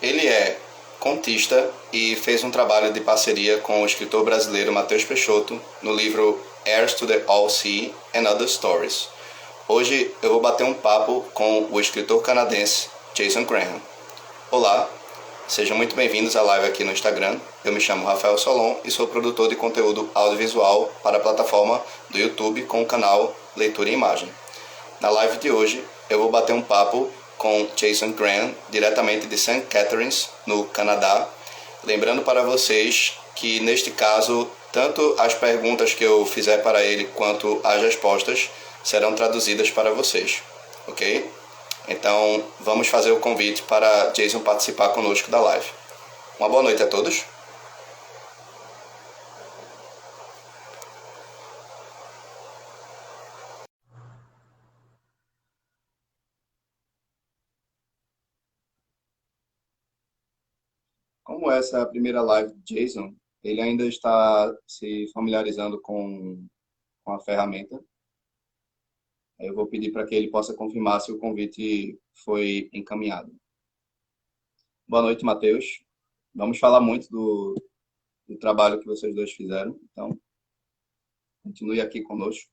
Ele é contista e fez um trabalho de parceria com o escritor brasileiro Mateos no livro Heirs to the All Sea and Other Stories. Hoje eu vou bater um papo com o escritor canadense Jason Graham. Olá, sejam muito bem-vindos à live aqui no Instagram. Eu me chamo Rafael Solon e sou produtor de conteúdo audiovisual para a plataforma do YouTube com o canal Leitura e Imagem. Na live de hoje eu vou bater um papo com Jason Graham, diretamente de St. Catharines, no Canadá. Lembrando para vocês que, neste caso, tanto as perguntas que eu fizer para ele quanto as respostas serão traduzidas para vocês, ok? Então, vamos fazer o convite para Jason participar conosco da live. Uma boa noite a todos. Como essa é a primeira live de Jason, ele ainda está se familiarizando com a ferramenta. Eu vou pedir para que ele possa confirmar se o convite foi encaminhado. Boa noite, Mateos. Vamos falar muito do trabalho que vocês dois fizeram, então continue aqui conosco.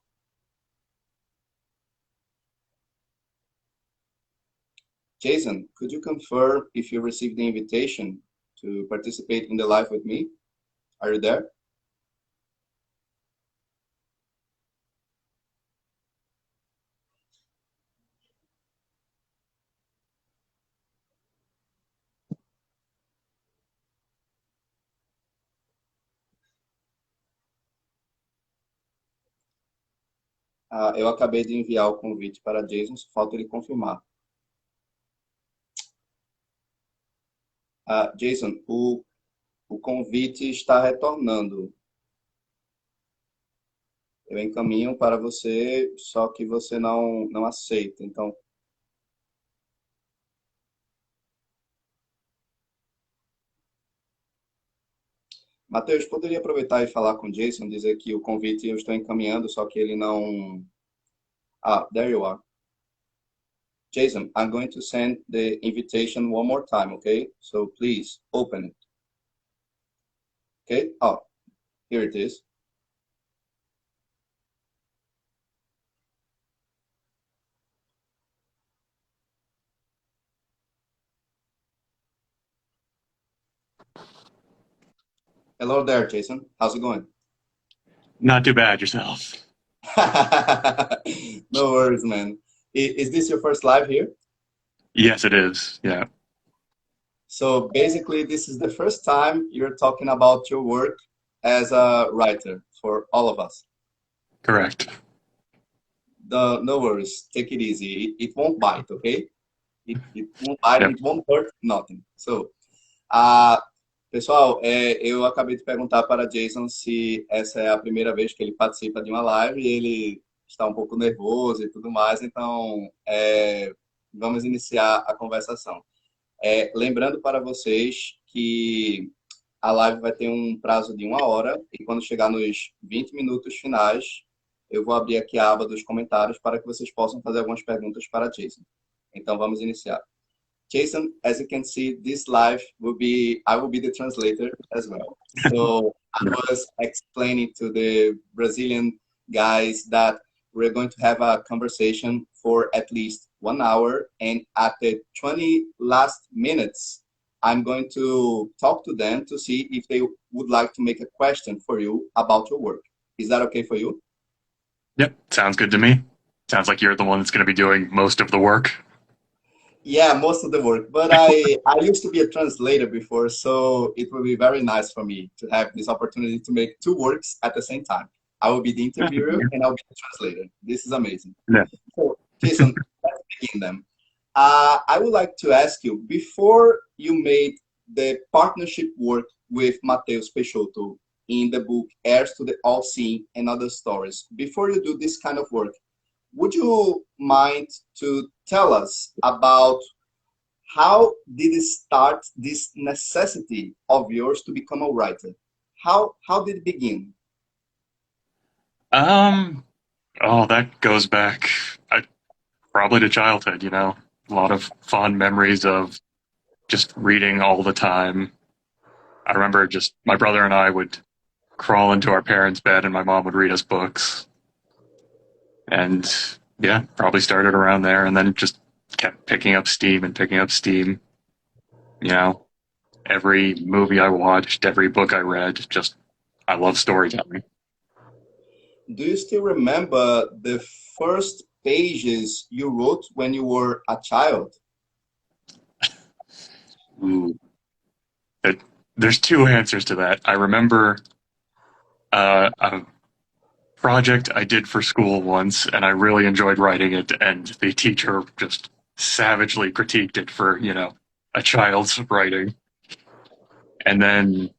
Jason, could you confirm if you received the invitation to participate in the live with me? Are you there? Eu acabei de enviar o convite para Jason, só falta ele confirmar. Jason, o convite está retornando. Eu encaminho para você, só que você não aceita. Então, Mateus, poderia aproveitar e falar com o Jason, dizer que o convite eu estou encaminhando, só que ele não... there you are. Jason, I'm going to send the invitation one more time, okay? So please open it. Okay? Oh, here it is. Hello there, Jason. How's it going? Not too bad yourself. No worries, man. Is this your first live here? Yes, it is. Yeah, So basically, this is the first time you're talking about your work as a writer for all of us. correct. No worries. Take it easy. It won't bite, okay? It won't bite, Yep. it won't hurt, nothing. So, uh, pessoal, eu acabei de perguntar para Jason se essa é a primeira vez que ele participa de uma live e ele está um pouco nervoso e tudo mais, então vamos iniciar a conversação. Lembrando para vocês que a live vai ter um prazo de 1 hora e quando chegar nos 20 minutos finais, eu vou abrir aqui a aba dos comentários para que vocês possam fazer algumas perguntas para Jason. Então vamos iniciar. Jason, as you can see, this live I will be the translator as well. So I was explaining to the Brazilian guys that we're going to have a conversation for at least 1 hour. And at the 20 last minutes, I'm going to talk to them to see if they would like to make a question for you about your work. Is that okay for you? Yep, sounds good to me. Sounds like you're the one that's going to be doing most of the work. Yeah, most of the work. But I used to be a translator before, so it will be very nice for me to have this opportunity to make two works at the same time. I will be the interviewer and I'll be the translator. This is amazing. Yeah. So, Jason, let's begin then. I would like to ask you, before you made the partnership work with Mateos Peixoto in the book Heirs to the All-Seeing and Other Stories, before you do this kind of work, would you mind to tell us about how did it start, this necessity of yours to become a writer? How did it begin? That goes back probably to childhood, a lot of fond memories of just reading all the time. I remember just my brother and I would crawl into our parents' bed and my mom would read us books. And yeah, probably started around there and then just kept picking up steam and picking up steam. You know, every movie I watched, every book I read, just I love storytelling. Do you still remember the first pages you wrote when you were a child? Ooh. It, there's two answers to that. I remember a project I did for school once, and I really enjoyed writing it, and the teacher just savagely critiqued it for, a child's writing. And then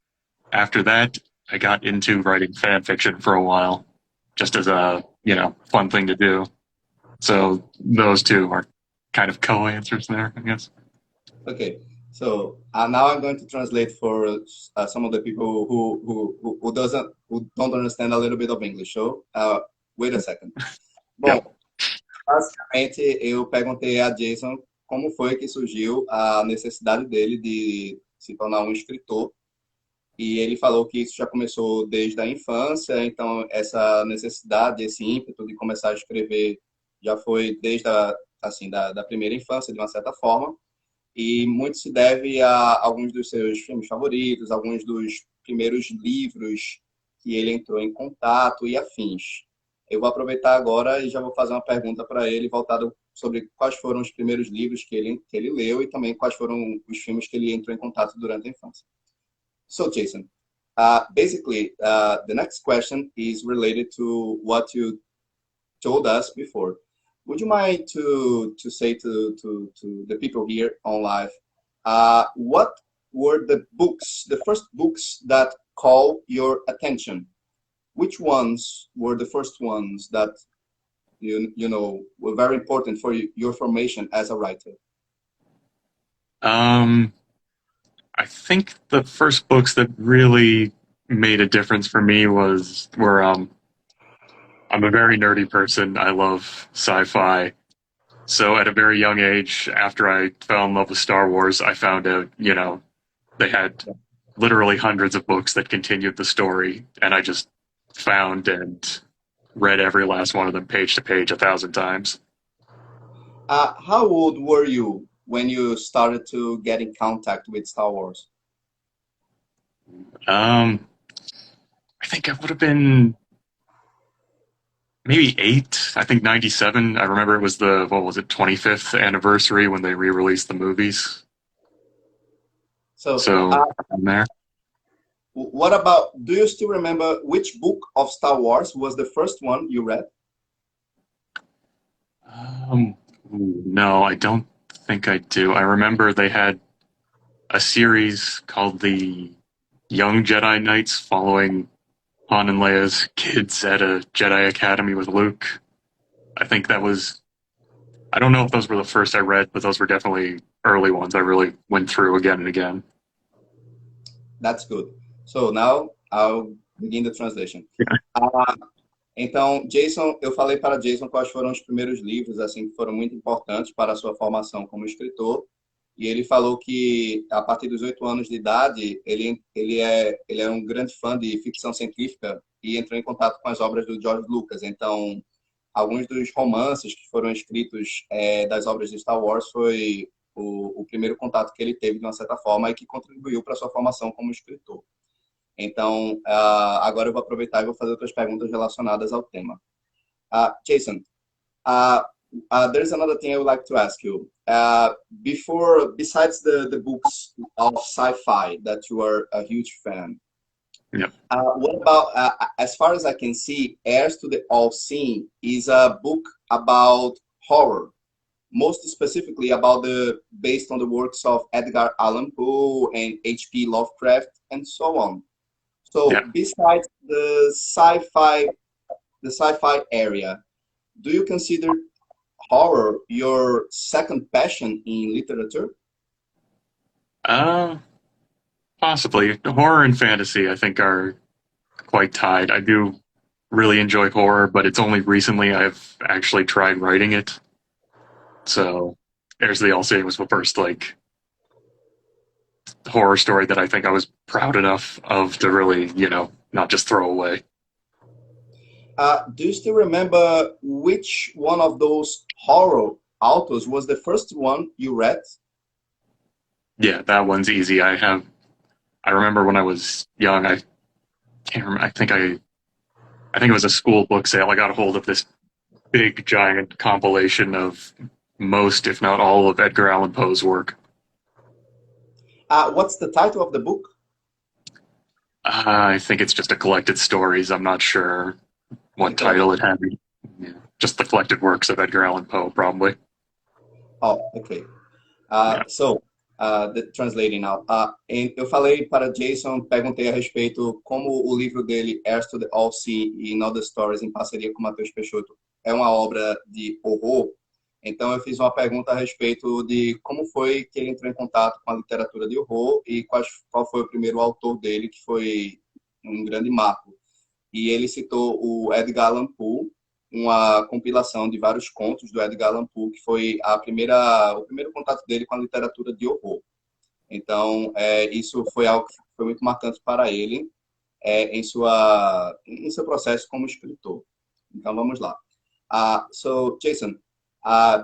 after that, I got into writing fan fiction for a while, just as a, fun thing to do. So those two are kind of co-answers there, I guess. Okay, so now I'm going to translate for some of the people who don't understand a little bit of English. So, wait a second. Yeah. Bom, basicamente eu perguntei a Jason como foi que surgiu a necessidade dele de se tornar um escritor. E ele falou que isso já começou desde a infância, então essa necessidade, esse ímpeto de começar a escrever já foi desde da primeira infância, de uma certa forma. E muito se deve a alguns dos seus filmes favoritos, alguns dos primeiros livros que ele entrou em contato e afins. Eu vou aproveitar agora e já vou fazer uma pergunta para ele voltada sobre quais foram os primeiros livros que ele leu e também quais foram os filmes que ele entrou em contato durante a infância. So, Jason, basically, the next question is related to what you told us before. Would you mind to say to the people here on live, what were the first books that call your attention? Which ones were the first ones that were very important for your formation as a writer? I think the first books that really made a difference for me were I'm a very nerdy person. I love sci-fi. So at a very young age, after I fell in love with Star Wars, I found out, they had literally hundreds of books that continued the story, and I just found and read every last one of them page to page 1,000 times. How old were you when you started to get in contact with Star Wars? I think I would have been maybe 8. I think 97. I remember it was the, 25th anniversary when they re-released the movies. So I'm there. What about, do you still remember which book of Star Wars was the first one you read? No, I don't think I do. I remember they had a series called the Young Jedi Knights following Han and Leia's kids at a Jedi Academy with Luke. I think that was, I don't know if those were the first I read, but those were definitely early ones I really went through again and again. That's good. So now I'll begin the translation. Então, Jason, eu falei para Jason quais foram os primeiros livros assim que foram muito importantes para a sua formação como escritor. E ele falou que a partir dos 8 anos de idade ele é um grande fã de ficção científica e entrou em contato com as obras do George Lucas. Então, alguns dos romances que foram escritos das obras de Star Wars foi o primeiro contato que ele teve de uma certa forma e que contribuiu para a sua formação como escritor. Então, agora eu vou aproveitar e vou fazer outras perguntas relacionadas ao tema. Jason, there's another thing I would like to ask you. Besides the books of sci-fi that you are a huge fan, Yep. What about, as far as I can see, Heirs to the All-Seeing is a book about horror, most specifically based on the works of Edgar Allan Poe and H.P. Lovecraft and so on. So besides the sci-fi area, do you consider horror your second passion in literature? Possibly. Horror and fantasy, I think, are quite tied. I do really enjoy horror, but it's only recently I've actually tried writing it. So, Heirs of the All-Seeing was the first, horror story that I think I was proud enough of to really, not just throw away. Do you still remember which one of those horror authors was the first one you read? Yeah, that one's easy. I remember when I was young, I can't remember, I think it was a school book sale. I got a hold of this big giant compilation of most, if not all, of Edgar Allan Poe's work. What's the title of the book? I think it's just a collected stories. I'm not sure what Okay. title it had. Yeah. Just the collected works of Edgar Allan Poe, probably. Oh, ok. Yeah. Translating now. Eu falei para Jason, perguntei a respeito como o livro dele, Heirs to the All Sea e Other Stories, em parceria com Mateos Peixoto, é uma obra de horror. Então, eu fiz uma pergunta a respeito de como foi que ele entrou em contato com a literatura de horror e qual foi o primeiro autor dele, que foi um grande marco. E ele citou o Edgar Allan Poe, uma compilação de vários contos do Edgar Allan Poe, que foi o primeiro contato dele com a literatura de horror. Então, isso foi algo que foi muito marcante para ele em seu processo como escritor. Então, vamos lá. So, Jason,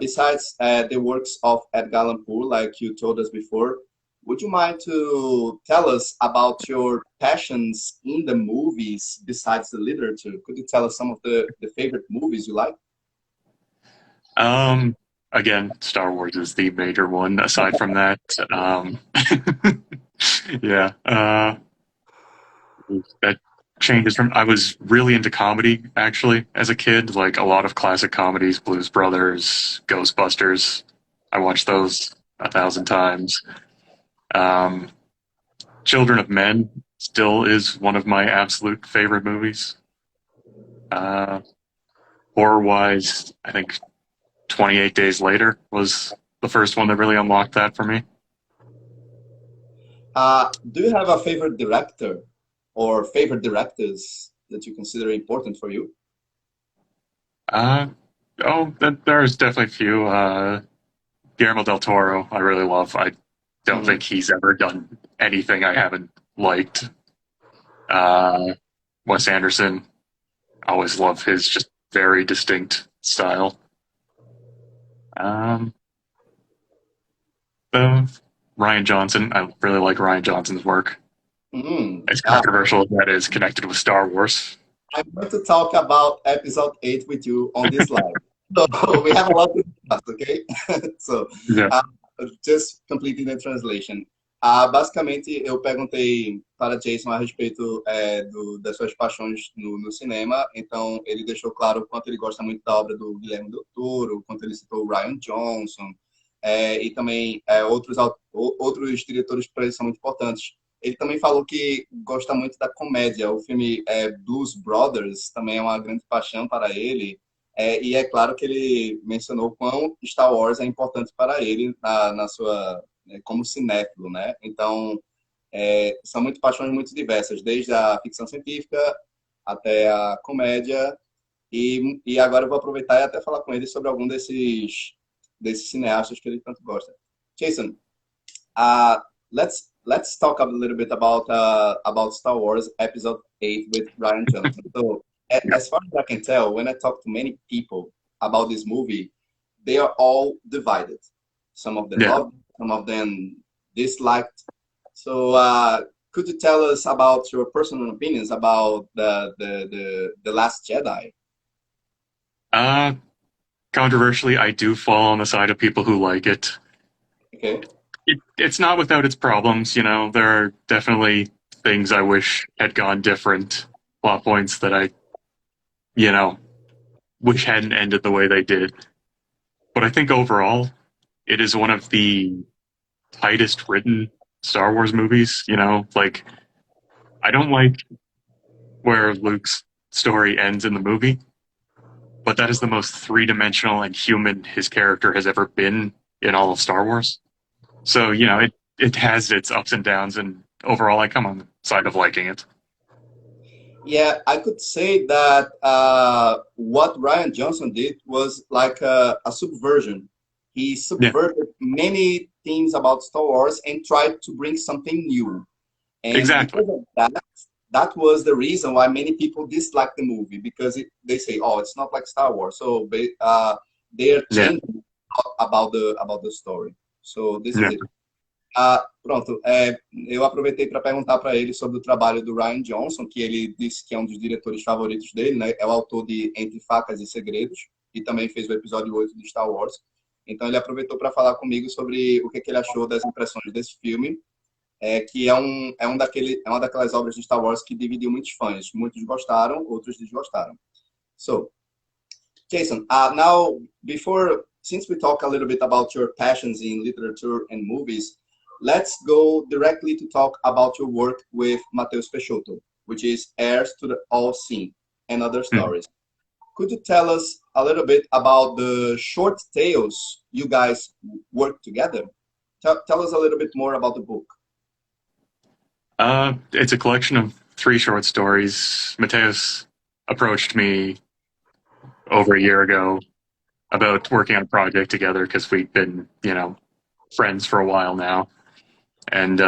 besides the works of Edgar Allan Poe, like you told us before, would you mind to tell us about your passions in the movies besides the literature? Could you tell us some of the favorite movies you like? Again, Star Wars is the major one. Aside from that, yeah, that changes from. I was really into comedy actually as a kid, like a lot of classic comedies, Blues Brothers, Ghostbusters. I watched those 1,000 times. Um, Children of Men still is one of my absolute favorite movies. Uh, Horror-wise, I think 28 Days Later was the first one that really unlocked that for me. Do you have a favorite director or favorite directors that you consider important for you? Uh, there's definitely a few. Guillermo del Toro, I really love. I don't Mhm. think he's ever done anything I haven't liked. Uh, Wes Anderson, I always love his just very distinct style. Um, Ryan Johnson, I really like Ryan Johnson's work. Mhm. As controversial as that is, connected with Star Wars. I'm going to talk about episode 8 with you on this live. So we have a lot to discuss, okay? So, Yeah. uh, just completing the translation. Basicamente, eu perguntei para Jason a respeito das suas paixões no cinema. Então, ele deixou claro o quanto ele gosta muito da obra do Guilherme Del Toro, o quanto ele citou o Ryan Johnson, e também outros diretores para ele são muito importantes. Ele também falou que gosta muito da comédia. O filme Blues Brothers também é uma grande paixão para ele. E é claro que ele mencionou o quão Star Wars é importante para ele na sua como cinéfilo, né? Então, são muito paixões muito diversas, desde a ficção científica até a comédia. E agora eu vou aproveitar e até falar com ele sobre algum desses cineastas que ele tanto gosta. Jason, let's talk a little bit about Star Wars Episode 8 with Ryan Johnson. So, as far as I can tell, when I talk to many people about this movie, they are all divided. Some of them Yeah. love, some of them disliked. So, could you tell us about your personal opinions about the Last Jedi? Controversially, I do fall on the side of people who like it. Okay. It's not without its problems, There are definitely things I wish had gone different, plot points that I, wish hadn't ended the way they did. But I think overall, it is one of the tightest written Star Wars movies, Like, I don't like where Luke's story ends in the movie, but that is the most three-dimensional and human his character has ever been in all of Star Wars. So, it has its ups and downs, and overall, I come on the side of liking it. Yeah, I could say that what Ryan Johnson did was like a subversion He Yeah. subverted many things about Star Wars and tried to bring something new. And Exactly. because of that, that was the reason why many people dislike the movie, because they say, "Oh, it's not like Star Wars." So they are Yeah. changing about the story. So this is Yeah. it. Pronto. Eu aproveitei para perguntar para ele sobre o trabalho do Rian Johnson, que ele disse que é um dos diretores favoritos dele, né? É o autor de Entre Facas e Segredos e também fez o episódio 8 de Star Wars. Então ele aproveitou para falar comigo sobre o que ele achou das impressões desse filme, que é uma daquelas obras de Star Wars que dividiu muitos fãs. Muitos gostaram, outros desgostaram. So, Jason, now since we talk a little bit about your passions in literature and movies, let's go directly to talk about your work with Mateos Peixoto, which is Heirs to the All-Seen and Other Stories. Could you tell us a little bit about the short tales you guys work together? Tell us a little bit more about the book. It's a collection of 3 short stories. Mateos approached me over a year ago about working on a project together because we've been, friends for a while now. And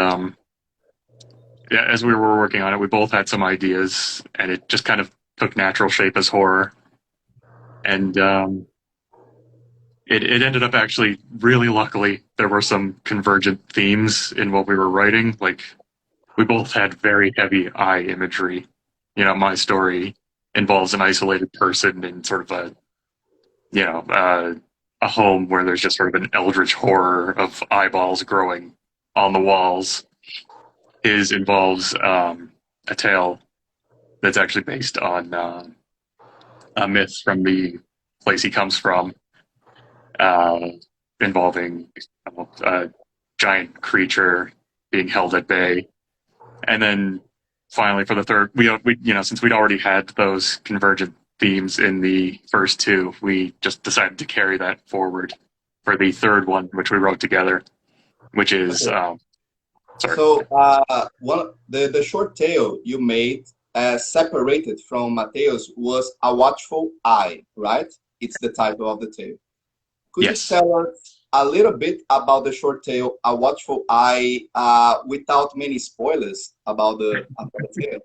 yeah, as we were working on it, we both had some ideas, and it just kind of took natural shape as horror. And it ended up actually really luckily. There were some convergent themes in what we were writing. Like, we both had very heavy eye imagery. My story involves an isolated person in sort of a home where there's just sort of an eldritch horror of eyeballs growing on the walls. His involves a tale that's actually based on a myth from the place he comes from, involving a giant creature being held at bay. And then finally, for the third, we since we'd already had those convergent themes in the first 2, we just decided to carry that forward for the third one, which we wrote together, which is Okay. sorry. So the short tale you made separated from Mateos was A Watchful Eye, right? It's the title of the tale. Could Yes. you tell us a little bit about the short tale A Watchful Eye without many spoilers about the tale?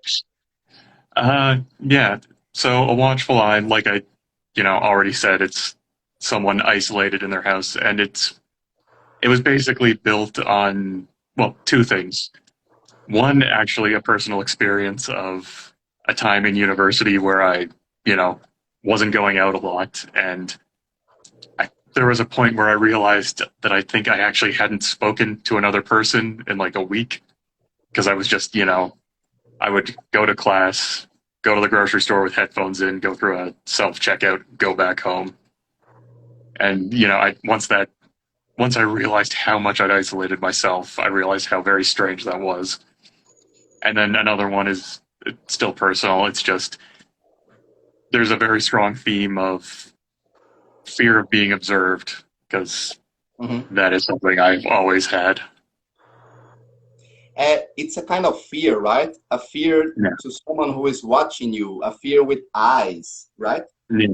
Yeah. So A Watchful Eye, like I, already said, it's someone isolated in their house, and it was basically built on, well, 2 things. One, actually a personal experience of a time in university where I, wasn't going out a lot, and there was a point where I realized that I think I actually hadn't spoken to another person in like a week, because I was just, I would go to class, go to the grocery store with headphones in, go through a self-checkout, go back home. And, once I realized how much I'd isolated myself, I realized how very strange that was. And then another one is still personal. It's just, there's a very strong theme of fear of being observed, because that is something I've always had. It's a kind of fear, right? A fear to someone who is watching you, a fear with eyes, right? Yeah.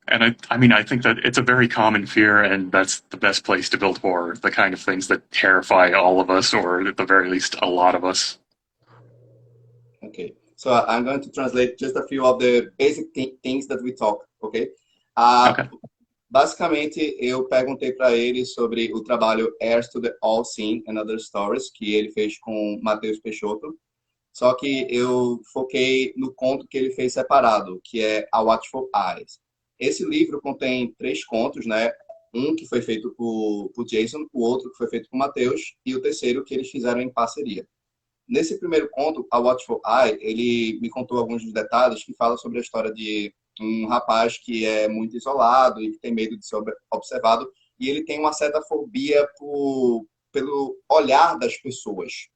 And I think that it's a very common fear, and that's the best place to build horror, the kind of things that terrify all of us, or at the very least, a lot of us. Okay, so I'm going to translate just a few of the basic things that we talk, okay? Okay. Basicamente, eu perguntei para ele sobre o trabalho Heirs to the All-Seen and Other Stories, que ele fez com Mateos Peixoto, só que eu foquei no conto que ele fez separado, que é A Watchful Eyes. Esse livro contém 3 contos, né? Um que foi feito por Jason, o outro que foi feito por Mateos, e o terceiro que eles fizeram em parceria. Nesse primeiro conto, A Watchful Eye, ele me contou alguns dos detalhes que falam sobre a história de um rapaz que é muito isolado e que tem medo de ser observado, e ele tem uma certa fobia pelo olhar das pessoas.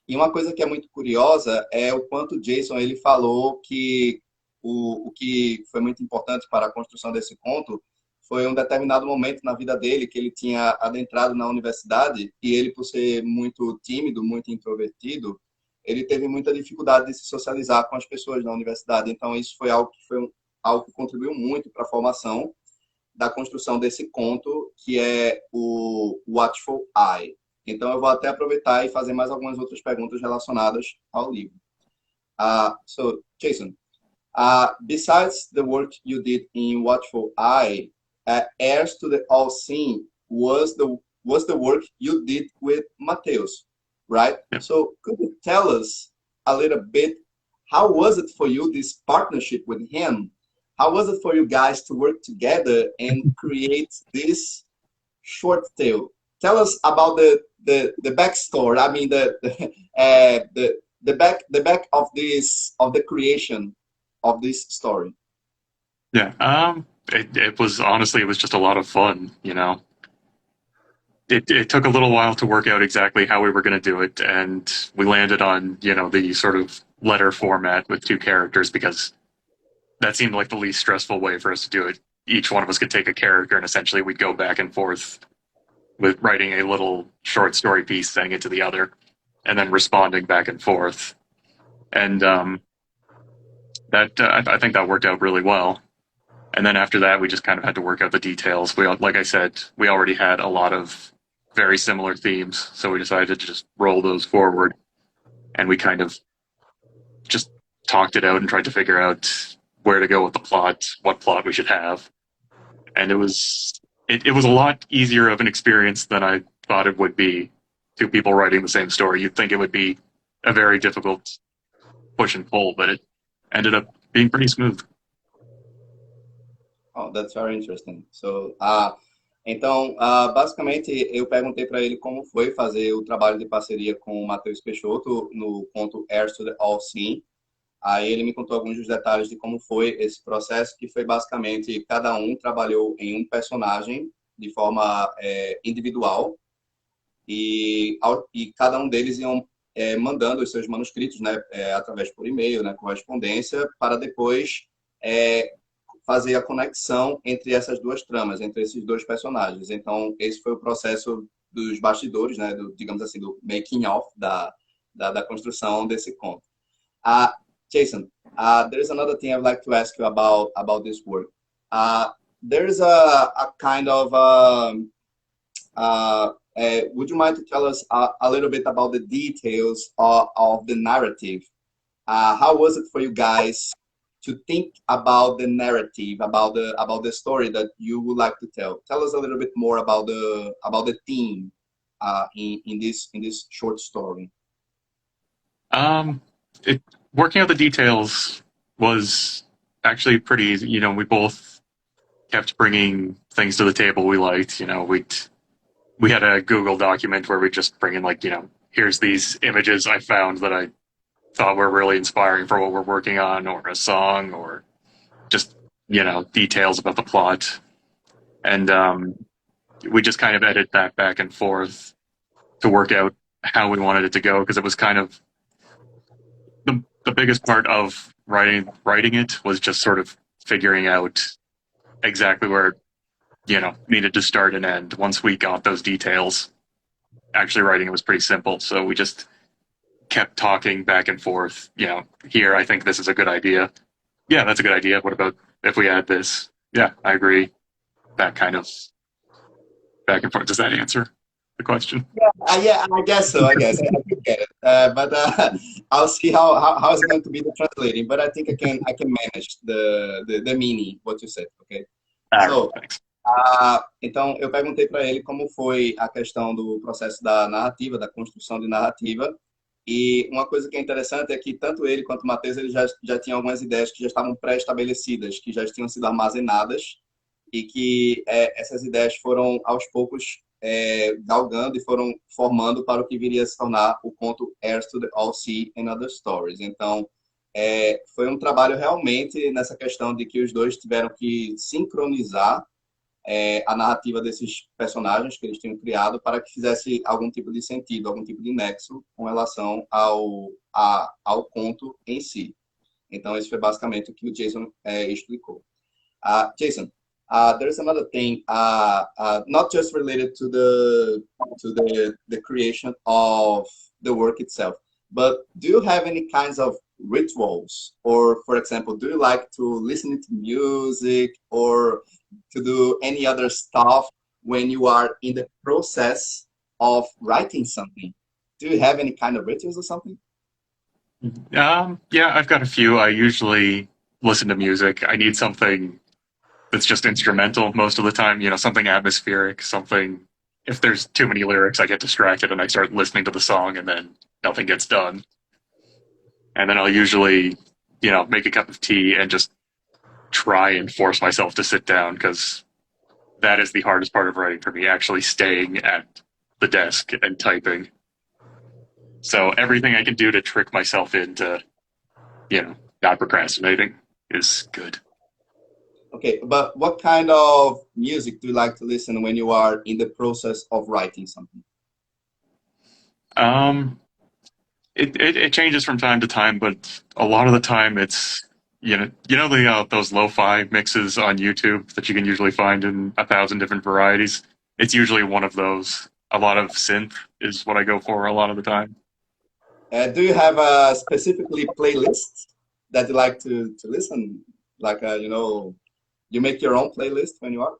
E uma coisa que é muito curiosa é o quanto o Jason ele falou que o que foi muito importante para a construção desse conto foi um determinado momento na vida dele que ele tinha adentrado na universidade e ele, por ser muito tímido, muito introvertido, ele teve muita dificuldade de se socializar com as pessoas na universidade. Então, isso foi algo que contribuiu muito para a formação da construção desse conto, que é o Watchful Eye. Então, eu vou até aproveitar e fazer mais algumas outras perguntas relacionadas ao livro. So, Jason, besides the work you did in Watchful Eye, Heirs to the All-Seeing was the work you did with Mateos, right? Yeah. So, could you tell us a little bit, how was it for you, this partnership with him? How was it for you guys to work together and create this short tale? Tell us about the backstory. I mean, the back of the creation of this story. Yeah. It was honestly, it was just a lot of fun, you know. It took a little while to work out exactly how we were going to do it, and we landed on, you know, the sort of letter format with 2 characters because that seemed like the least stressful way for us to do it. Each one of us could take a character, and essentially we'd go back and forth with writing a little short story piece, sending it to the other, and then responding back and forth. And I think that worked out really well. And then after that, we just kind of had to work out the details. Like I said, we already had a lot of very similar themes, so we decided to just roll those forward. And we kind of just talked it out and tried to figure out where to go with the plot, what plot we should have. And it was a lot easier of an experience than I thought it would be. 2 people writing the same story. You'd think it would be a very difficult push and pull, but it ended up being pretty smooth. Oh, that's very interesting. So, então, basicamente, eu perguntei para ele como foi fazer o trabalho de parceria com o Mateos Peixoto no conto Heirs to the All-Seeing. Aí ele me contou alguns dos detalhes de como foi esse processo, que foi basicamente cada um trabalhou em um personagem de forma individual e cada um deles iam mandando os seus manuscritos, né, através por e-mail, né, correspondência, para depois fazer a conexão entre essas 2 tramas, entre esses 2 personagens. Então, esse foi o processo dos bastidores, né, digamos assim, do making of da construção desse conto. Jason, there's another thing I'd like to ask you about this work. There's a kind of would you mind to tell us a little bit about the details of the narrative? How was it for you guys to think about the narrative, about the story that you would like to tell? Tell us a little bit more about the theme in this short story. Working out the details was actually pretty easy. You know, we both kept bringing things to the table we liked. You know, we had a Google document where we just bring in, like, you know, here's these images I found that I thought were really inspiring for what we're working on, or a song, or just, you know, details about the plot. And we just kind of edited that back and forth to work out how we wanted it to go, because it was kind of the biggest part of writing it was just sort of figuring out exactly where it, you know, needed to start and end. Once we got those details, actually writing it was pretty simple. So we just kept talking back and forth. You know, here, I think this is a good idea. Yeah, that's a good idea. What about if we add this? Yeah, I agree. That kind of back and forth. Does that answer the question? Yeah, I guess so. I guess I can get it, but I'll see how it's going to be the translating. But I think I can manage the meaning what you said. Okay. So, thanks. Então eu perguntei para ele como foi a questão do processo da narrativa, da construção de narrativa. E uma coisa que é interessante é que tanto ele quanto o Mateos, ele já tinham algumas ideias que já estavam pré-estabelecidas, que já tinham sido armazenadas, e que essas ideias foram aos poucos galgando e foram formando para o que viria a se tornar o conto Heirs to the All-Sea and Other Stories. Então, foi um trabalho realmente nessa questão de que os dois tiveram que sincronizar a narrativa desses personagens que eles tinham criado para que fizesse algum tipo de sentido, algum tipo de nexo com relação ao conto em si. Então, esse foi basicamente o que o Jason explicou. Jason, there's another thing, not just related to the creation of the work itself, but do you have any kinds of rituals? Or, for example, do you like to listen to music? Or to do any other stuff when you are in the process of writing something? Do you have any kind of rituals or something? Yeah, I've got a few. I usually listen to music. I need something that's just instrumental most of the time, something atmospheric, something. If there's too many lyrics, I get distracted and I start listening to the song and then nothing gets done. And then I'll usually, make a cup of tea and just try and force myself to sit down because that is the hardest part of writing for me, actually staying at the desk and typing. So everything I can do to trick myself into, not procrastinating is good. Okay, but what kind of music do you like to listen when you are in the process of writing something? Um, it changes from time to time, but a lot of the time it's those lo-fi mixes on YouTube that you can usually find in 1,000 different varieties. It's usually one of those. A lot of synth is what I go for a lot of the time. Do you have a specifically playlist that you like to listen? Like, you make your own playlist when you are?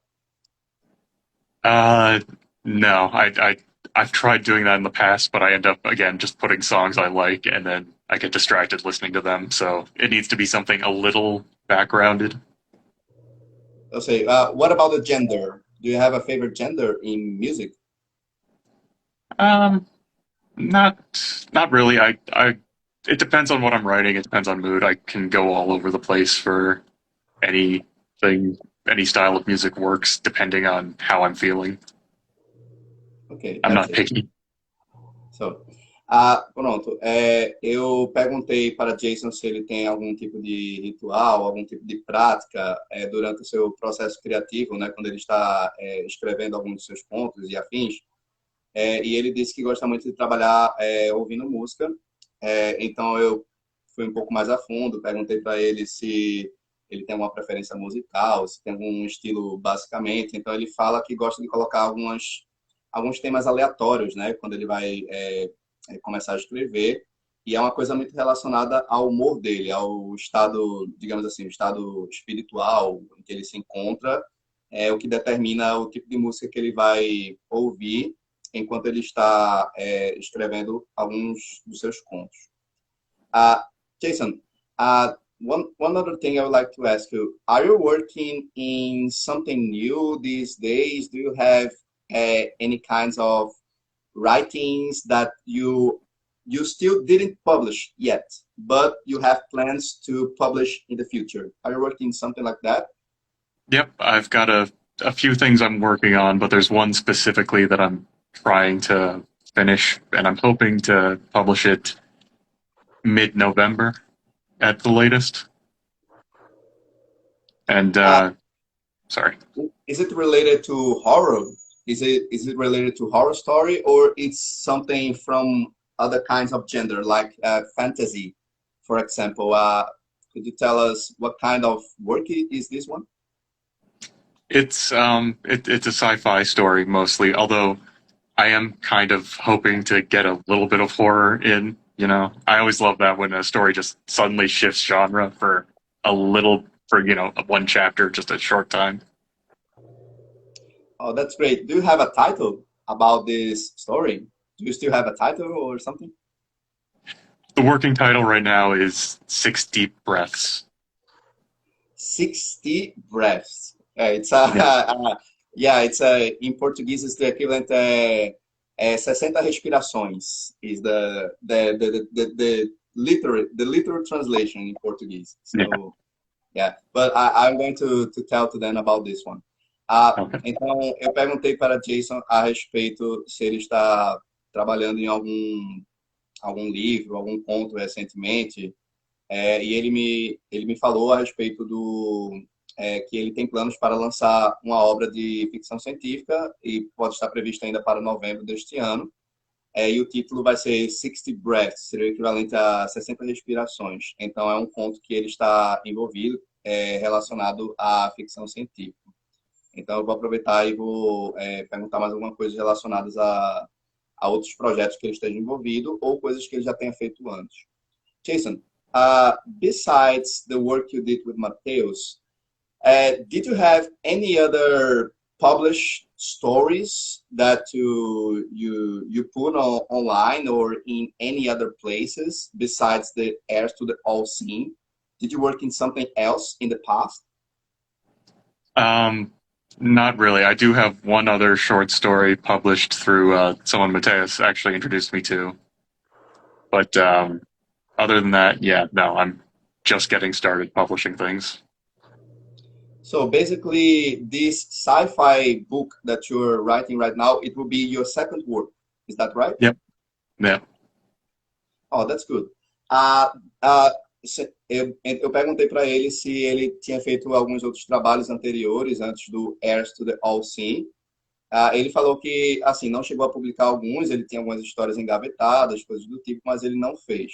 Uh, no, I've tried doing that in the past, but I end up again just putting songs I like, and then I get distracted listening to them. So it needs to be something a little backgrounded. I'll say, what about the gender? Do you have a favorite gender in music? Um, not really. It depends on what I'm writing. It depends on mood. I can go all over the place for anything. Any style of music works depending on how I'm feeling. Ok, I'm that's not it. picky. So, pronto. Eu perguntei para Jason se ele tem algum tipo de ritual, algum tipo de prática durante o seu processo criativo, né, quando ele está escrevendo alguns dos seus contos e afins. E ele disse que gosta muito de trabalhar ouvindo música. Então eu fui um pouco mais a fundo, perguntei para ele se ele tem uma preferência musical, se tem algum estilo basicamente. Então ele fala que gosta de colocar alguns temas aleatórios, né, quando ele vai começar a escrever. E é uma coisa muito relacionada ao humor dele, ao estado, digamos assim, o estado espiritual em que ele se encontra, o que determina o tipo de música que ele vai ouvir enquanto ele está escrevendo alguns dos seus contos. Uh, Jason, one other thing I would like to ask you: are you working in something new these days? Do you have any kinds of writings that you still didn't publish yet, but you have plans to publish in the future? Are you working something like that? Yep, I've got a few things I'm working on, but there's one specifically that I'm trying to finish, and I'm hoping to publish it mid-November at the latest. And Uh, sorry, is it related to horror? Is it related to horror story, or it's something from other kinds of gender, like fantasy, for example? Could you tell us what kind of work is this one? it's a sci-fi story mostly, although I am kind of hoping to get a little bit of horror in. I always love that when a story just suddenly shifts genre for a little, for one chapter, just a short time. Oh, that's great. Do you have a title about this story? Do you still have a title or something? The working title right now is Six Deep Breaths. 60 breaths. It's a, Yeah. yeah, in Portuguese, it's the equivalent 60 respirações is the literal translation in Portuguese. Yeah. So, yeah, but I'm going to tell to them about this one. Okay. Então, eu perguntei para Jason a respeito se ele está trabalhando em algum livro, algum conto recentemente, e ele me falou a respeito que ele tem planos para lançar uma obra de ficção científica e pode estar previsto ainda para novembro deste ano. E o título vai ser 60 Breaths, seria o equivalente a 60 respirações. Então, é um conto que ele está envolvido, relacionado à ficção científica. Então, eu vou aproveitar e vou perguntar mais alguma coisa relacionadas a outros projetos que ele esteja envolvido ou coisas que ele já tenha feito antes. Jason, besides the work you did with Mateos, Did you have any other published stories that you put online or in any other places besides the Heirs to the All scene? Did you work in something else in the past? Um, Not really. I do have one other short story published through someone Mateos actually introduced me to. But other than that, yeah, no, I'm just getting started publishing things. So basically, this sci-fi book that you're writing right now, it will be your second work. Is that right? Yep. Yep. Oh, that's good. Eu perguntei para ele se ele tinha feito alguns outros trabalhos anteriores antes do Heirs to the All Scene. Ele falou que, assim, não chegou a publicar alguns, ele tinha algumas histórias engavetadas, coisas do tipo, mas ele não fez.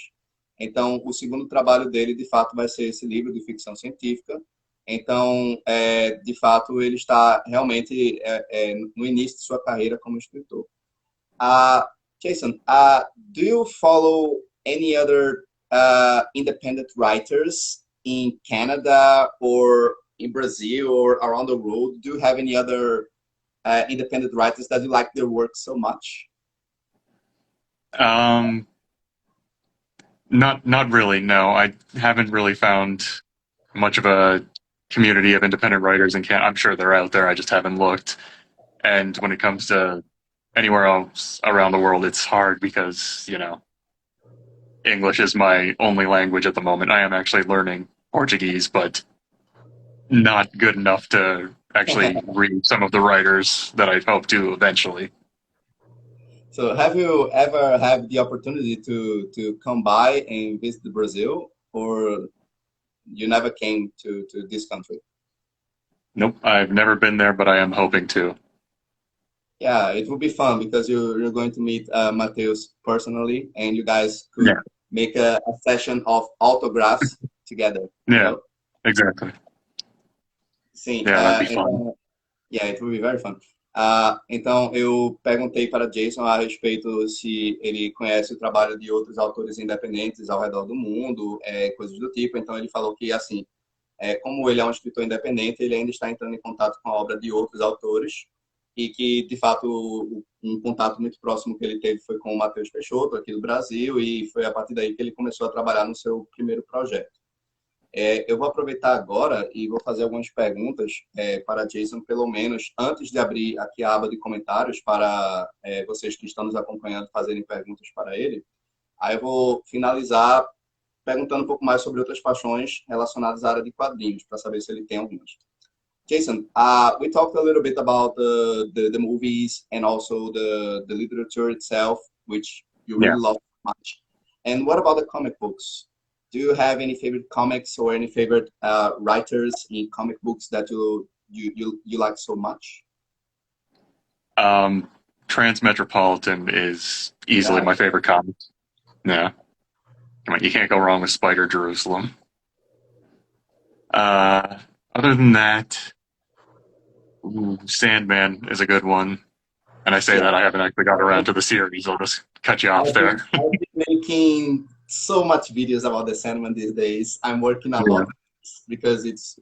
Então, o segundo trabalho dele, de fato, vai ser esse livro de ficção científica. Então, de fato, ele está realmente no início de sua carreira como escritor. Uh, Jason, do you follow any other independent writers in Canada or in Brazil or around the world? Do you have any other independent writers that you like their work so much? Um, not really. No, I haven't really found much of a community of independent writers in Canada. I'm sure they're out there. I just haven't looked. And when it comes to anywhere else around the world, it's hard because English is my only language at the moment. I am actually learning Portuguese, but not good enough to actually read some of the writers that I'd hope to eventually. So have you ever had the opportunity to come by and visit Brazil, or you never came to this country? Nope, I've never been there, but I am hoping to. Yeah, it will be fun because you're going to meet Mateos personally, and you guys could Yeah, make a session of autographs together. You yeah, know? exactly. Sim, Yeah, that'd be fun. yeah, it will be very fun. Então, eu perguntei para Jason a respeito se ele conhece o trabalho de outros autores independentes ao redor do mundo, coisas do tipo. Então, ele falou que, assim, como ele é um escritor independente, ele ainda está entrando em contato com a obra de outros autores e que, de fato, um contato muito próximo que ele teve foi com o Mateus Peixoto, aqui do Brasil, e foi a partir daí que ele começou a trabalhar no seu primeiro projeto. Eu vou aproveitar agora e vou fazer algumas perguntas para Jason, pelo menos antes de abrir aqui a aba de comentários para vocês que estão nos acompanhando fazerem perguntas para ele. Aí eu vou finalizar perguntando um pouco mais sobre outras paixões relacionadas à área de quadrinhos, para saber se ele tem algumas. Jason, we talked a little bit about the movies and also the literature itself, which you Yeah. really love much. And what about the comic books? Do you have any favorite comics or any favorite writers in comic books that you like so much? Transmetropolitan is easily Yeah. my favorite comic. Yeah. I mean, you can't go wrong with Spider Jerusalem. Other than that, Sandman is a good one. And I say Yeah. that I haven't actually got around to the series. I'll just cut you off there. I've been making so much videos about the Sandman these days. I'm working a lot because it's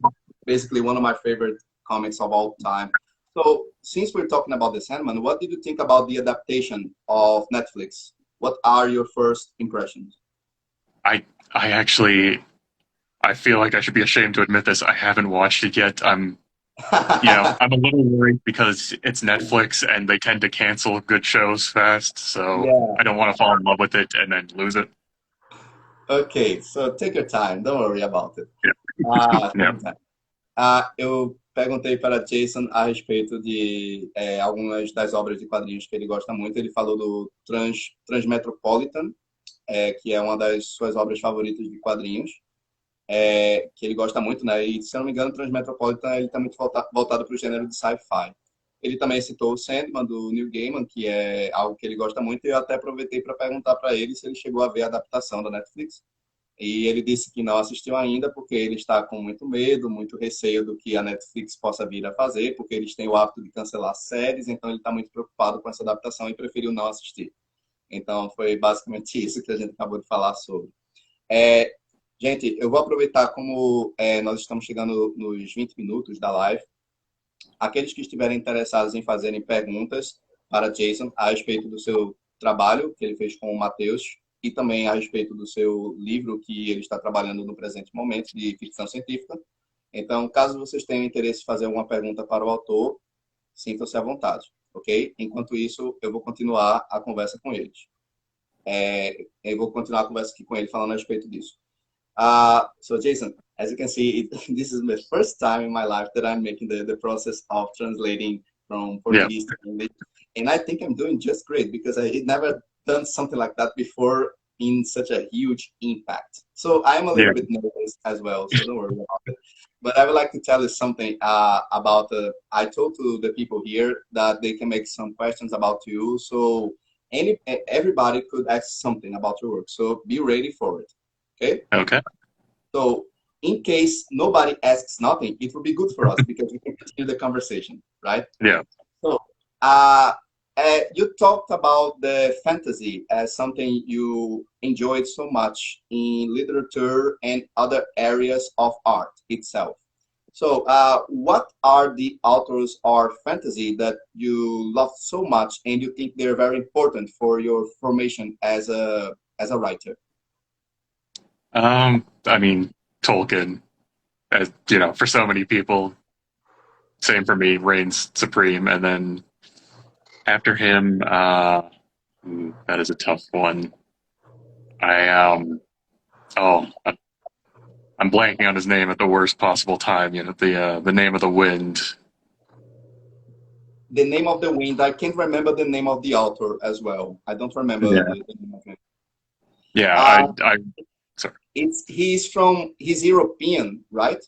basically one of my favorite comics of all time. So since we're talking about the Sandman, what did you think about the adaptation of Netflix? What are your first impressions? I actually, I feel like I should be ashamed to admit this. I haven't watched it yet. I'm a little worried because it's Netflix and they tend to cancel good shows fast. So Yeah. I don't want to fall in love with it and then lose it. Okay, so take your time. Don't worry about it. Yeah. Take your time. Eu perguntei para Jason a respeito de algumas das obras de quadrinhos que ele gosta muito. Ele falou do Transmetropolitan, que é uma das suas obras favoritas de quadrinhos, que ele gosta muito, né? E, se eu não me engano, o Transmetropolitan ele está muito voltado para o gênero de sci-fi. Ele também citou o Sandman, do Neil Gaiman, que é algo que ele gosta muito, e eu até aproveitei para perguntar para ele se ele chegou a ver a adaptação da Netflix. E ele disse que não assistiu ainda, porque ele está com muito medo, muito receio do que a Netflix possa vir a fazer, porque eles têm o hábito de cancelar séries, então ele está muito preocupado com essa adaptação e preferiu não assistir. Então, foi basicamente isso que a gente acabou de falar sobre. Gente, eu vou aproveitar como nós estamos chegando nos 20 minutos da live. Aqueles que estiverem interessados em fazerem perguntas para Jason a respeito do seu trabalho que ele fez com o Mateos e também a respeito do seu livro que ele está trabalhando no presente momento de ficção científica. Então, caso vocês tenham interesse em fazer alguma pergunta para o autor, sintam-se à vontade, ok? Enquanto isso, eu vou continuar a conversa com eles. Eu vou continuar a conversa aqui com ele falando a respeito disso. So Jason, as you can see, this is the first time in my life that I'm making the process of translating from Portuguese to English. And I think I'm doing just great because I had never done something like that before in such a huge impact. So I'm a little bit nervous as well, so don't worry about it. But I would like to tell you something about, I told to the people here that they can make some questions about you. So everybody could ask something about your work. So be ready for it. Okay? Okay. So in case nobody asks nothing, it will be good for us because we can continue the conversation, right? Yeah. So you talked about the fantasy as something you enjoyed so much in literature and other areas of art itself. So what are the authors or fantasy that you love so much and you think they're very important for your formation as a writer? I mean, Tolkien, as you know, for so many people, same for me, reigns supreme. And then after him, that is a tough one. I'm blanking on his name at the worst possible time. You know, the Name of the Wind. The Name of the Wind. I can't remember the name of the author as well. I don't remember the name of him. Yeah, sorry. He's European, right?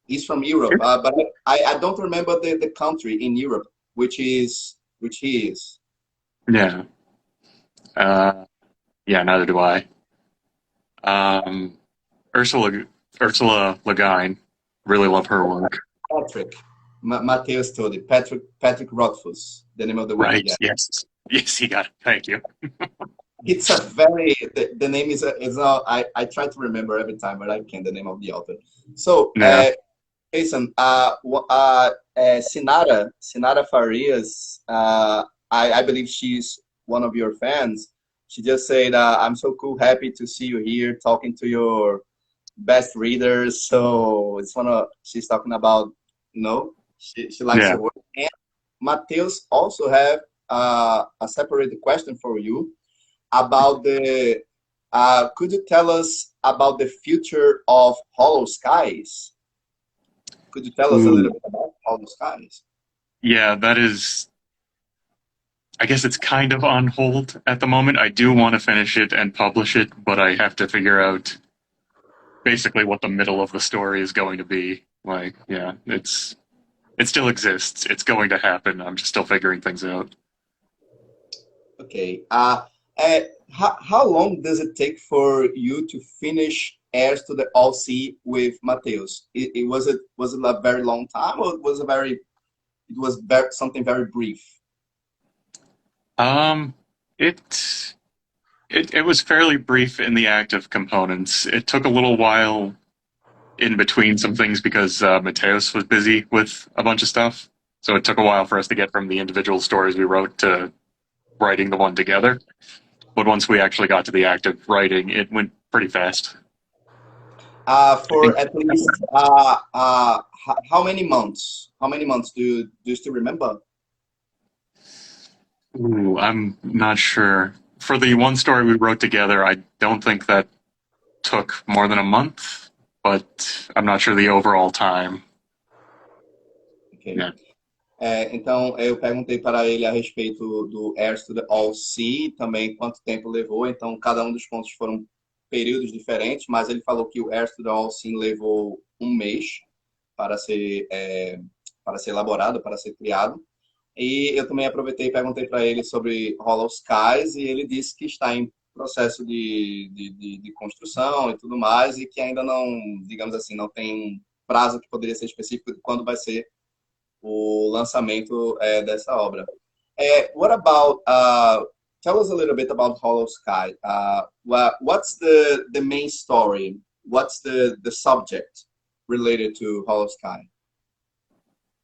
He's from Europe, but I don't remember the country in Europe, which he is. Yeah. Yeah, neither do I. Ursula Le Guin, really love her work. Patrick. Mateos told it. Patrick Rothfuss, the Name of the Wind. Right, yeah. Yes, he got it. Thank you. It's a very, the name is I try to remember every time, but I can't, the name of the author. So, Jason, Sinara Farias, I believe she's one of your fans. She just said, I'm so cool, happy to see you here talking to your best readers. So she's talking about, she likes your work. And Mateos also have a separate question for you about could you tell us about the future of Hollow Skies? Could you tell us a little bit about Hollow Skies? Yeah, that is, I guess it's kind of on hold at the moment. I do want to finish it and publish it, but I have to figure out basically what the middle of the story is going to be. Like, yeah, it still exists. It's going to happen. I'm just still figuring things out. Okay. How long does it take for you to finish Heirs to the All Sea with Mateos? Was it a very long time, or was something very brief? It was fairly brief in the active components. It took a little while in between some things because Mateos was busy with a bunch of stuff. So it took a while for us to get from the individual stories we wrote to writing the one together. But once we actually got to the active writing, it went pretty fast. For at least how many months? How many months do you still remember? Ooh, I'm not sure. For the one story we wrote together, I don't think that took more than a month, but I'm not sure the overall time. Okay. Yeah. Então, eu perguntei para ele a respeito do Heirs to the All Sea, também quanto tempo levou. Então, cada um dos pontos foram períodos diferentes, mas ele falou que o Heirs to the All Sea levou um mês para ser elaborado, para ser criado. E eu também aproveitei e perguntei para ele sobre Hollow Skies, e ele disse que está em processo de construção e tudo mais, e que ainda não, digamos assim, não tem um prazo que poderia ser específico de quando vai ser o lançamento dessa obra. What about, tell us a little bit about Hollow Sky. What's the main story? what's the subject related to Hollow Sky?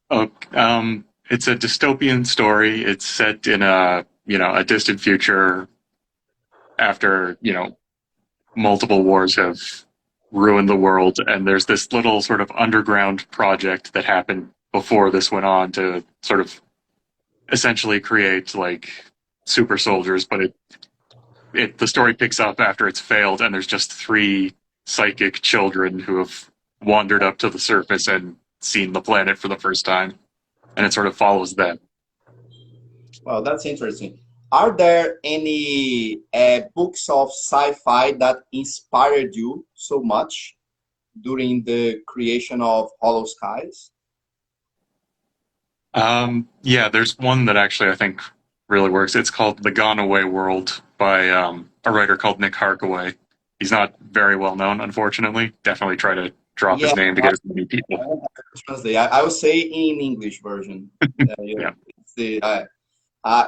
Oh, it's a dystopian story. It's set in a distant future after, multiple wars have ruined the world, and there's this little sort of underground project that happened before this went on to sort of essentially create like super soldiers, but the story picks up after it's failed, and there's just three psychic children who have wandered up to the surface and seen the planet for the first time, and it sort of follows them. Well, that's interesting. Are there any books of sci-fi that inspired you so much during the creation of Hollow Skies? Yeah, there's one that actually I think really works. It's called The Gone Away World by a writer called Nick Harkaway. He's not very well known, unfortunately. Definitely try to drop his Yeah, name to get as many I people. don't have to translate. I will say in English version. Yeah.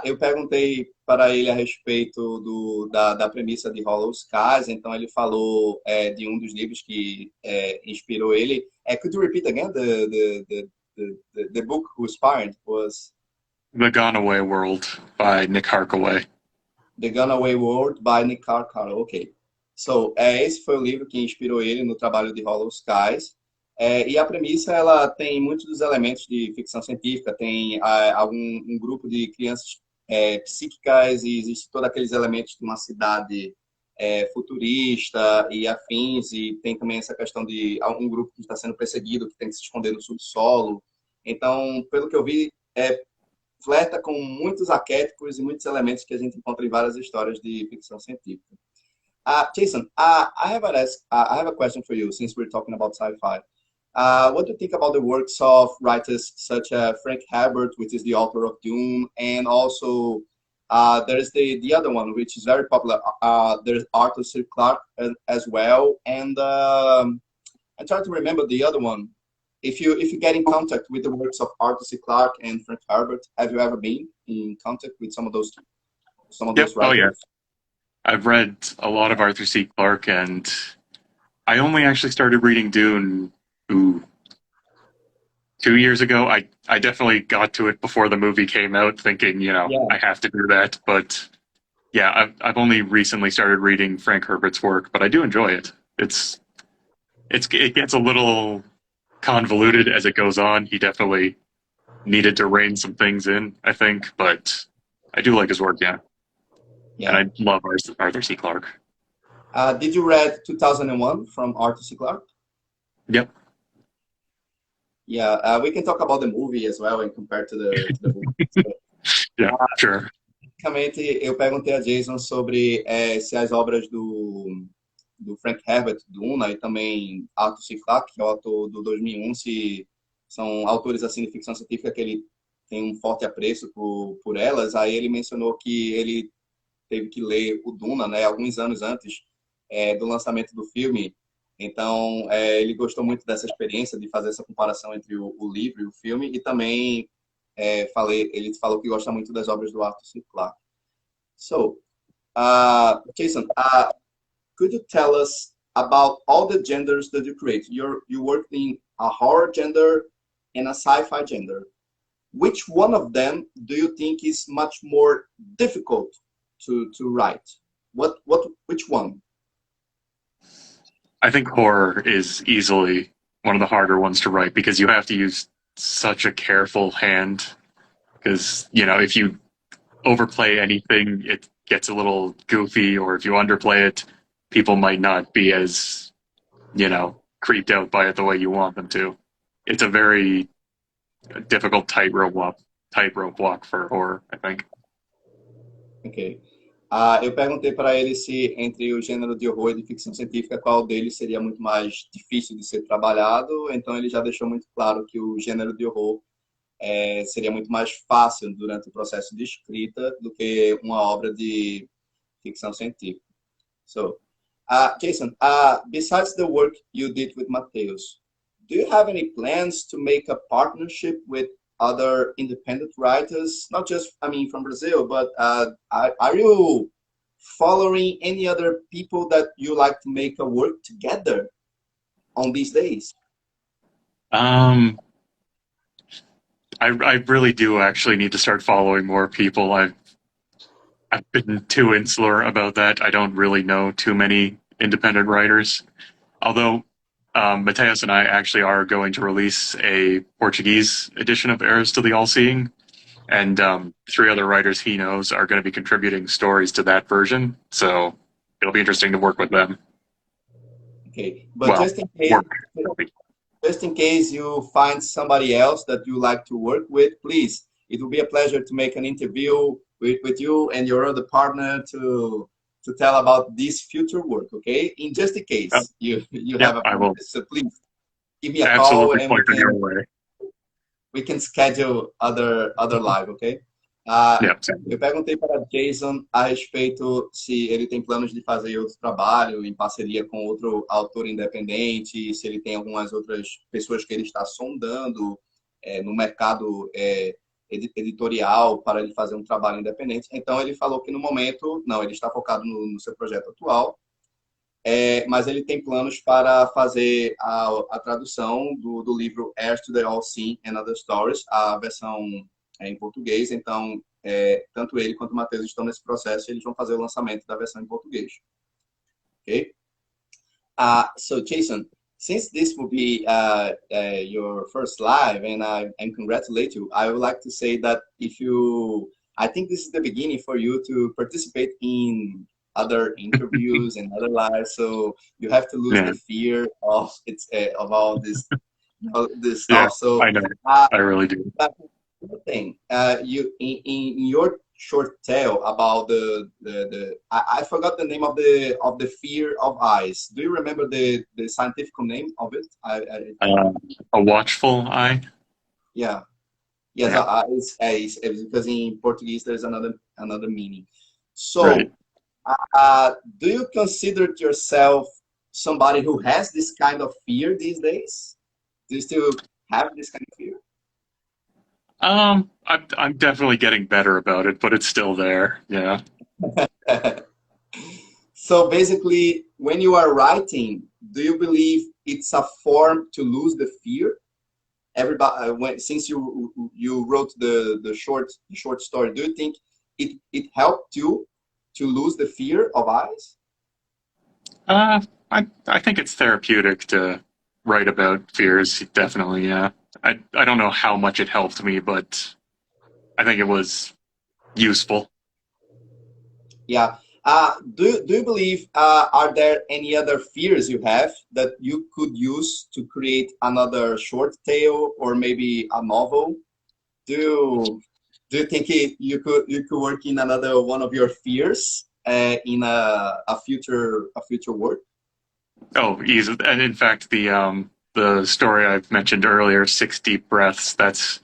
Eu perguntei para ele a respeito da premissa de Hollow Skies, então ele falou de um dos livros que inspirou ele. Could you repeat again the book who inspired was The Gone Away World by Nick Harkaway. The Gone Away World by Nick Carter. Ok. So, esse foi o livro que inspirou ele no trabalho de Hollow Skies. E a premissa, ela tem muitos dos elementos de ficção científica, tem um grupo de crianças psíquicas e existe todos aqueles elementos de uma cidade futurista e afins, e tem também essa questão de algum grupo que está sendo perseguido, que tem que se esconder no subsolo. Então, pelo que eu vi, flerta com muitos arquétipos e muitos elementos que a gente encontra em várias histórias de ficção científica. Jason, I have a question for you since we're talking about sci-fi. What do you think about the works of writers such as Frank Habert, which is the author of Dune, and also there's the other one, which is very popular. There's Arthur C. Clarke as well, and I try to remember the other one. If you get in contact with the works of Arthur C. Clarke and Frank Herbert, have you ever been in contact with some of those Yep. writers? Oh, yeah. I've read a lot of Arthur C. Clarke, and I only actually started reading Dune 2 years ago. I definitely got to it before the movie came out, thinking, I have to do that. But yeah, I've only recently started reading Frank Herbert's work, but I do enjoy it. It gets a little convoluted as it goes on. He definitely needed to rein some things in, I think, but I do like his work, yeah. And I love Arthur C. Clarke. Did you read 2001 from Arthur C. Clarke? Yep. Yeah, we can talk about the movie as well and compare to the book. Yeah, sure. Basicamente, eu perguntei a Jason sobre se as obras do Frank Herbert, Duna, e também Arthur C. Clarke, que é o autor do 2001, se são autores assim de ficção científica que ele tem um forte apreço por elas. Aí ele mencionou que ele teve que ler o Duna, né, alguns anos antes do lançamento do filme. Então, ele gostou muito dessa experiência de fazer essa comparação entre o livro e o filme, e também ele falou que gosta muito das obras do Arthur C. Clarke. So, Jason, could you tell us about all the genders that you create? You work in a horror gender and a sci-fi gender. Which one of them do you think is much more difficult to write? Which one? I think horror is easily one of the harder ones to write because you have to use such a careful hand. Because, if you overplay anything, it gets a little goofy, or if you underplay it, people might not be as, creeped out by it the way you want them to. It's a very difficult tightrope walk for horror, I think. Ok. Eu perguntei para ele se entre o gênero de horror e de ficção científica, qual deles seria muito mais difícil de ser trabalhado. Então ele já deixou muito claro que o gênero de horror seria muito mais fácil durante o processo de escrita do que uma obra de ficção científica. So, Jason, besides the work you did with Mateos, do you have any plans to make a partnership with other independent writers, not just, from Brazil, but are you following any other people that you like to make a work together? on these days? Um, I really do actually need to start following more people. I've been too insular about that. I don't really know too many independent writers. Although Mateos and I actually are going to release a Portuguese edition of Heirs to the All-Seeing, and three other writers he knows are going to be contributing stories to that version. So it'll be interesting to work with them. Okay, but Well, work. just in case you find somebody else that you like to work with, please, it will be a pleasure to make an interview with you and your other partner to tell about this future work, okay? In just in case you Yep, have a I will so please give me a call absolutely and point it your way. we can schedule other live, ok? Yep. Eu perguntei para Jason a respeito se ele tem planos de fazer outro trabalho em parceria com outro autor independente, se ele tem algumas outras pessoas que ele está sondando no mercado editorial para ele fazer um trabalho independente. Então, ele falou que no momento, não, ele está focado no seu projeto atual, mas ele tem planos para fazer a tradução do livro Heirs to the All-Seeing and Other Stories, a versão em português. Então, tanto ele quanto o Mateos estão nesse processo e eles vão fazer o lançamento da versão em português. Okay? So, Jason, since this will be your first live, and I congratulate you, I would like to say that I think this is the beginning for you to participate in other interviews and other lives, so you have to lose the fear of all this stuff. Yeah, so I know. I really do. Thing you in your short tale about I forgot the name of the fear of eyes. Do you remember the scientific name of it? A watchful eye. Yeah. Yes, yeah. It's because in Portuguese there's another meaning. So Right. Do you consider yourself somebody who has this kind of fear these days? Do you still have this kind of fear? I'm definitely getting better about it, but it's still there. Yeah. So basically, when you are writing, do you believe it's a form to lose the fear? Everybody, since you wrote the short story, do you think it helped you to lose the fear of eyes? I think it's therapeutic to write about fears. Definitely, yeah. I don't know how much it helped me, but I think it was useful. Yeah. Do you believe are there any other fears you have that you could use to create another short tale or maybe a novel? Do you think you could work in another one of your fears in a future work? Oh, easy. And in fact, the story I've mentioned earlier, 6 Deep Breaths, that's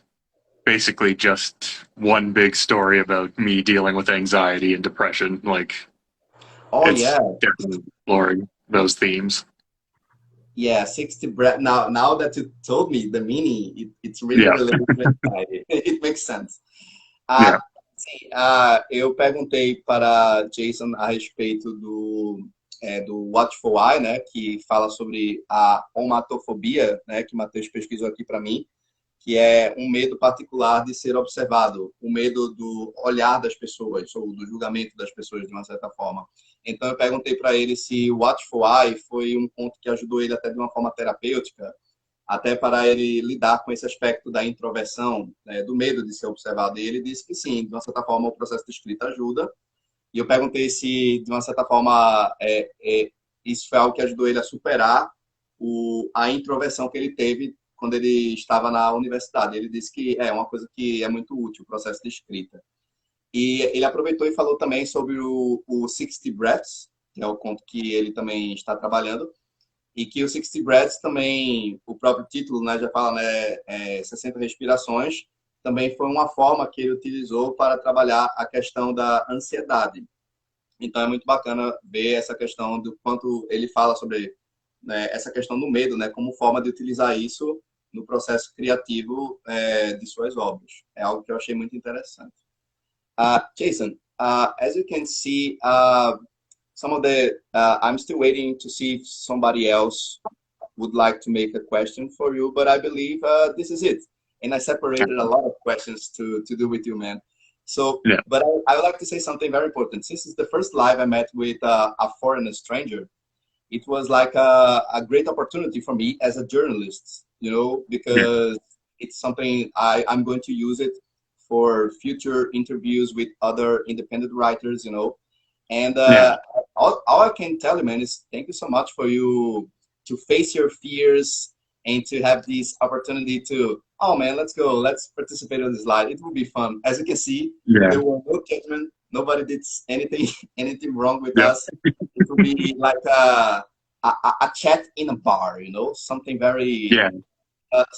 basically just one big story about me dealing with anxiety and depression. Like, it's definitely exploring those themes. Yeah, 60 breath. Now that you told me the meaning, it's really related to anxiety. It makes sense. Sim, eu perguntei para Jason a respeito do Watchful Eye, né, que fala sobre a omatofobia, né, que o Mateos pesquisou aqui para mim, que é um medo particular de ser observado, o medo do olhar das pessoas, ou do julgamento das pessoas, de uma certa forma. Então, eu perguntei para ele se o Watchful Eye foi um ponto que ajudou ele até de uma forma terapêutica, até para ele lidar com esse aspecto da introversão, né, do medo de ser observado. E ele disse que sim, de uma certa forma, o processo de escrita ajuda. E eu perguntei se, de uma certa forma, isso foi algo que ajudou ele a superar a introversão que ele teve quando ele estava na universidade. Ele disse que é uma coisa que é muito útil, o processo de escrita. E ele aproveitou e falou também sobre o 60 Breaths, que é o conto que ele também está trabalhando, e que o 60 Breaths também, o próprio título, né, já fala, né, 60 respirações, também foi uma forma que ele utilizou para trabalhar a questão da ansiedade. Então é muito bacana ver essa questão do quanto ele fala sobre, né, essa questão do medo, né, como forma de utilizar isso no processo criativo de suas obras. É algo que eu achei muito interessante. Jason, as you can see, some of I'm still waiting to see if somebody else would like to make a question for you, but I believe this is it. And I separated a lot of questions to do with you, man. So, Yeah. but I would like to say something very important. Since it's the first live I met with a foreign stranger, it was like a great opportunity for me as a journalist, Yeah. because it's something I'm going to use it for future interviews with other independent writers, And Yeah. all I can tell you, man, is thank you so much for you to face your fears and to have this opportunity to, oh man, let's go, let's participate on this live. It will be fun. As you can see, Yeah. there were no judgment. Nobody did anything anything wrong with Yep. us. It will be like a chat in a bar, something very Yeah.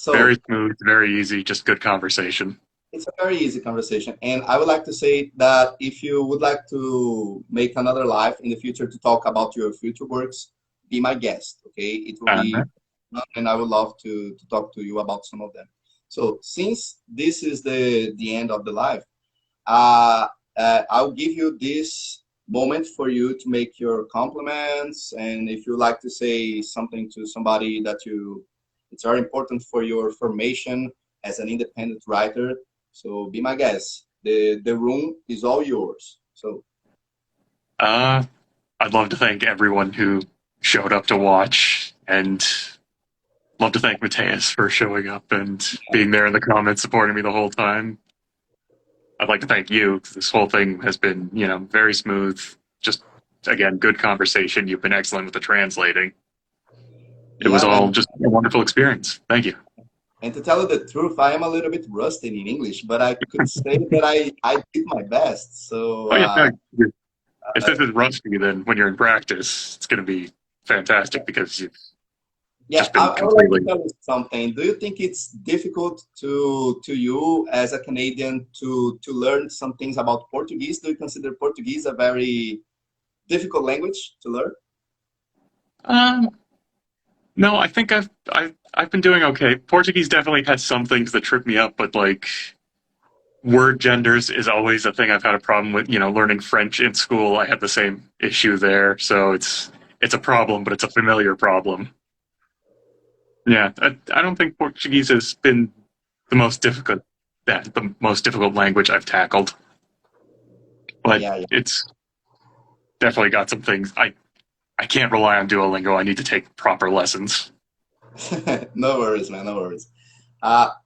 so Very smooth, very easy, just good conversation. it's a very easy conversation. And I would like to say that if you would like to make another live in the future to talk about your future works, be my guest, okay? It will Uh, be fun, and I would love to talk to you about some of them. So since this is the end of the live, I'll give you this moment for you to make your compliments. And if you like to say something to somebody that it's very important for your formation as an independent writer, so be my guest. The room is all yours. So uh, I'd love to thank everyone who showed up to watch, and love to thank Mateos for showing up and being there in the comments, supporting me the whole time. I'd like to thank you, 'cause this whole thing has been, very smooth. Just, again, good conversation. You've been excellent with the translating. It was yeah, all man. just a wonderful experience. Thank you. And to tell you the truth, I am a little bit rusty in English, but I could say that I did my best. So Oh, yeah. No, if this is rusty, then when you're in practice, it's going to be fantastic because you've yeah, just been I would like to completely. tell you something. Do you think it's difficult to you as a Canadian to learn some things about Portuguese? Do you consider Portuguese a very difficult language to learn? Um, no, I think I've been doing okay. Portuguese definitely has some things that trip me up, but like word genders is always a thing I've had a problem with. Learning French in school, I had the same issue there, so it's a problem, but it's a familiar problem. Yeah, I don't think Portuguese has been the most difficult the most difficult language I've tackled, but Yeah, it's definitely got some things. I can't rely on Duolingo. I need to take proper lessons. no worries, man, no worries.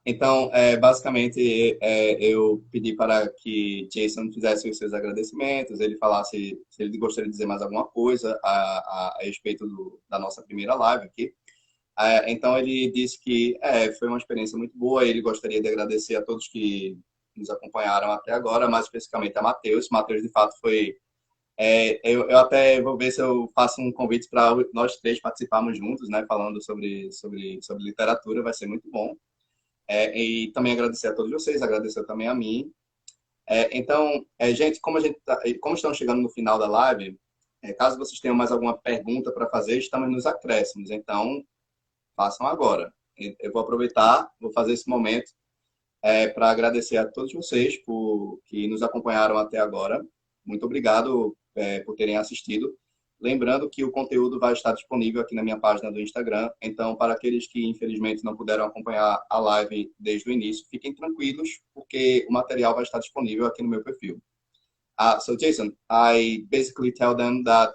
Então, basicamente, eu pedi para que Jason fizesse os seus agradecimentos, ele falasse se ele gostaria de dizer mais alguma coisa a respeito da nossa primeira live aqui. Então, ele disse que foi uma experiência muito boa, ele gostaria de agradecer a todos que nos acompanharam até agora, mais especificamente a Mateos. Mateos, de fato, foi eu até vou ver se eu faço um convite para nós três participarmos juntos, né, falando sobre literatura, vai ser muito bom. E também agradecer a todos vocês, agradecer também a mim. Então, gente, como estamos chegando no final da live, caso vocês tenham mais alguma pergunta para fazer, estamos nos acréscimos, então façam agora. Eu vou aproveitar, vou fazer esse momento para agradecer a todos vocês que nos acompanharam até agora. Muito obrigado por terem assistido. Lembrando que o conteúdo vai estar disponível aqui na minha página do Instagram. Então, para aqueles que infelizmente não puderam acompanhar a live desde o início, fiquem tranquilos, porque o material vai estar disponível aqui no meu perfil. So, Jason, I basically tell them that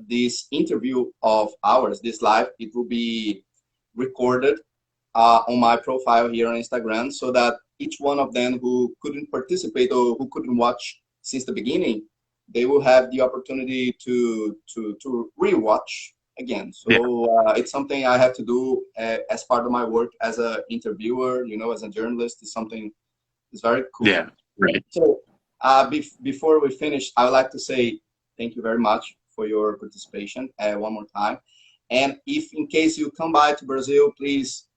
this interview of ours, this live, it will be recorded on my profile here on Instagram, so that each one of them who couldn't participate or who couldn't watch since the beginning, they will have the opportunity to rewatch again. So Yeah, it's something I have to do as part of my work as an interviewer, as a journalist. It's something that's very cool. yeah, right. So before we finish, I would like to say thank you very much for your participation one more time. And if in case you come by to Brazil, please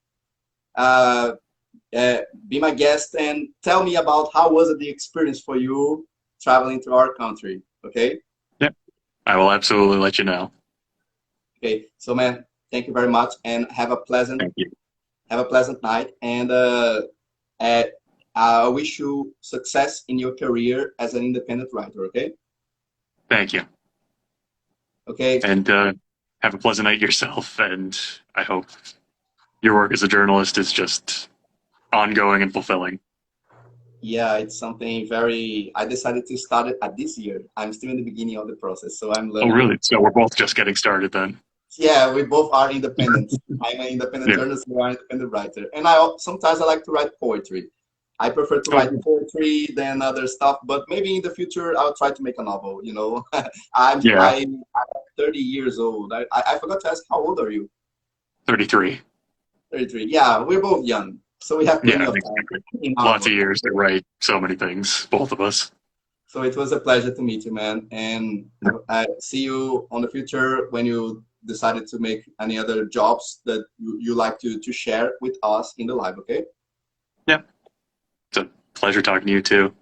be my guest and tell me about how was it the experience for you traveling to our country. Okay. Yeah, I will absolutely let you know. Okay. So, man, thank you very much, and have a pleasant Thank you. night. And I wish you success in your career as an independent writer. Okay. Thank you. Okay. And have a pleasant night yourself, and I hope your work as a journalist is just ongoing and fulfilling. Yeah, it's something very. I decided to start it at this year. I'm still in the beginning of the process, so I'm Oh, learning. really? So we're both just getting started then. Yeah, we both are independent. I'm an independent Yeah. journalist, you are an independent writer. And sometimes I like to write poetry. I prefer to Oh, write poetry than other stuff, but maybe in the future I'll try to make a novel, you know. yeah. I'm 30 years old. I forgot to ask, how old are you? 33. 33. Yeah, we're both young. So we have plenty Yeah, of time exactly. in our Lots of world. years to write so many things, both of us. So it was a pleasure to meet you, man. And I see you on the future when you decided to make any other jobs that you like to share with us in the live, okay? Yeah. It's a pleasure talking to you too.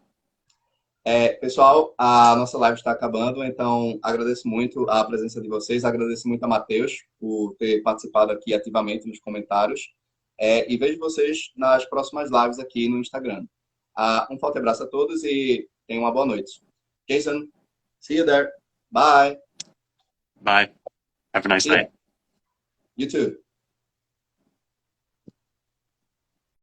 Pessoal, a nossa live está acabando, então agradeço muito a presença de vocês, agradeço muito a Mateos por ter participado aqui ativamente nos comentários, e vejo vocês nas próximas lives aqui no Instagram. Um forte abraço a todos e tenham uma boa noite. Jason, see you there. Bye. Bye. Have a nice See ya. night. You too.